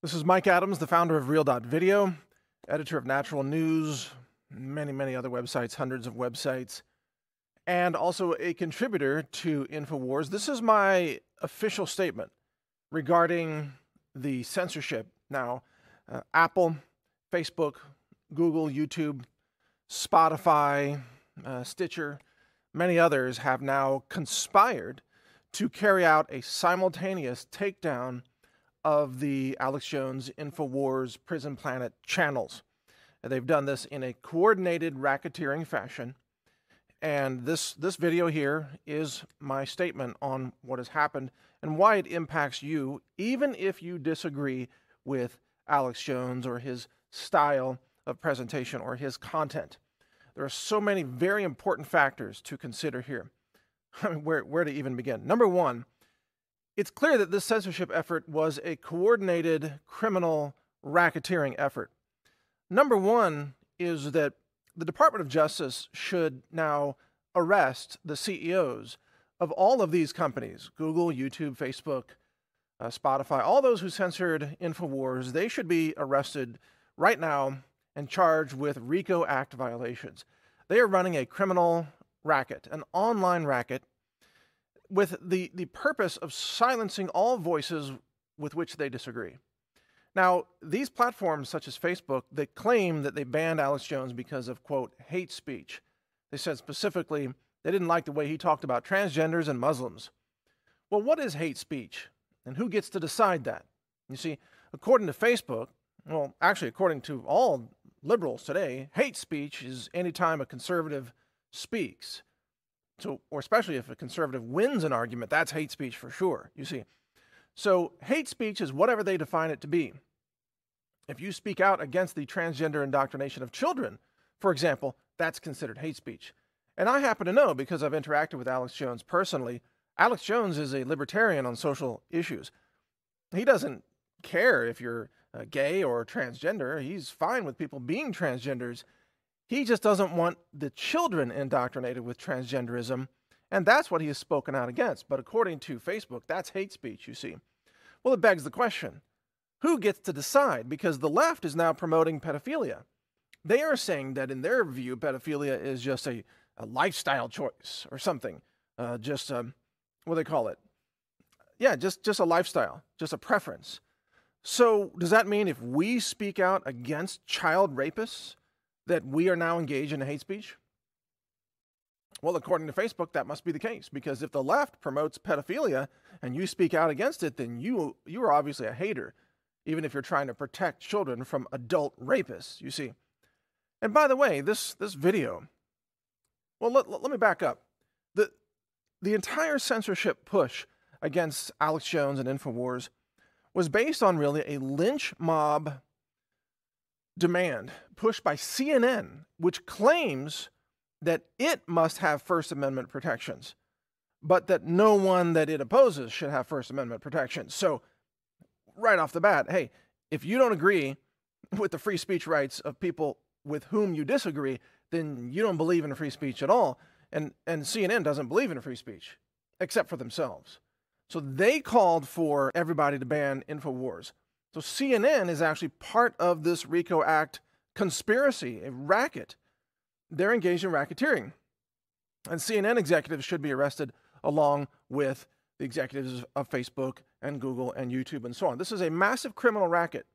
This is Mike Adams, the founder of Real.video, editor of Natural News, many other websites, hundreds of websites, and also a contributor to InfoWars. This is my official statement regarding the censorship. Now, Apple, Facebook, Google, YouTube, Spotify, Stitcher, many others have now conspired to carry out a simultaneous takedown of the Alex Jones, InfoWars, Prison Planet channels. And they've done this in a coordinated racketeering fashion. And this video here is my statement on what has happened and why it impacts you, even if you disagree with Alex Jones or his style of presentation or his content. There are so many very important factors to consider here. I mean, where to even begin? Number one, it's clear that this censorship effort was a coordinated criminal racketeering effort. Number one is that the Department of Justice should now arrest the CEOs of all of these companies, Google, YouTube, Facebook, Spotify, all those who censored InfoWars. They should be arrested right now and charged with RICO Act violations. They are running a criminal racket, an online racket, with the purpose of silencing all voices with which they disagree. Now, these platforms such as Facebook, they claim that they banned Alex Jones because of, quote, hate speech. They said specifically they didn't like the way he talked about transgenders and Muslims. Well, what is hate speech? And who gets to decide that? You see, according to Facebook, well, actually, according to all liberals today, hate speech is anytime a conservative speaks. So, or especially if a conservative wins an argument, that's hate speech for sure, you see. So hate speech is whatever they define it to be. If you speak out against the transgender indoctrination of children, for example, that's considered hate speech. And I happen to know, because I've interacted with Alex Jones personally, Alex Jones is a libertarian on social issues. He doesn't care if you're gay or transgender. He's fine with people being transgenders. He just doesn't want the children indoctrinated with transgenderism, and that's what he has spoken out against. But according to Facebook, that's hate speech, you see. Well, it begs the question, who gets to decide? Because the left is now promoting pedophilia. They are saying that in their view, pedophilia is just a lifestyle choice or something. What do they call it? Yeah, just a lifestyle, just a preference. So does that mean if we speak out against child rapists, that we are now engaged in hate speech? Well, according to Facebook, that must be the case, because if the left promotes pedophilia and you speak out against it, then you are obviously a hater, even if you're trying to protect children from adult rapists, you see. And by the way, this video, well, let me back up. The entire censorship push against Alex Jones and InfoWars was based on really a lynch mob demand pushed by CNN, which claims that it must have First Amendment protections, but that no one that it opposes should have First Amendment protections. So right off the bat, hey, if you don't agree with the free speech rights of people with whom you disagree, then you don't believe in free speech at all. And CNN doesn't believe in free speech, except for themselves. So they called for everybody to ban InfoWars. So CNN is actually part of this RICO Act conspiracy, a racket. They're engaged in racketeering. And CNN executives should be arrested along with the executives of Facebook and Google and YouTube and so on. This is a massive criminal racket.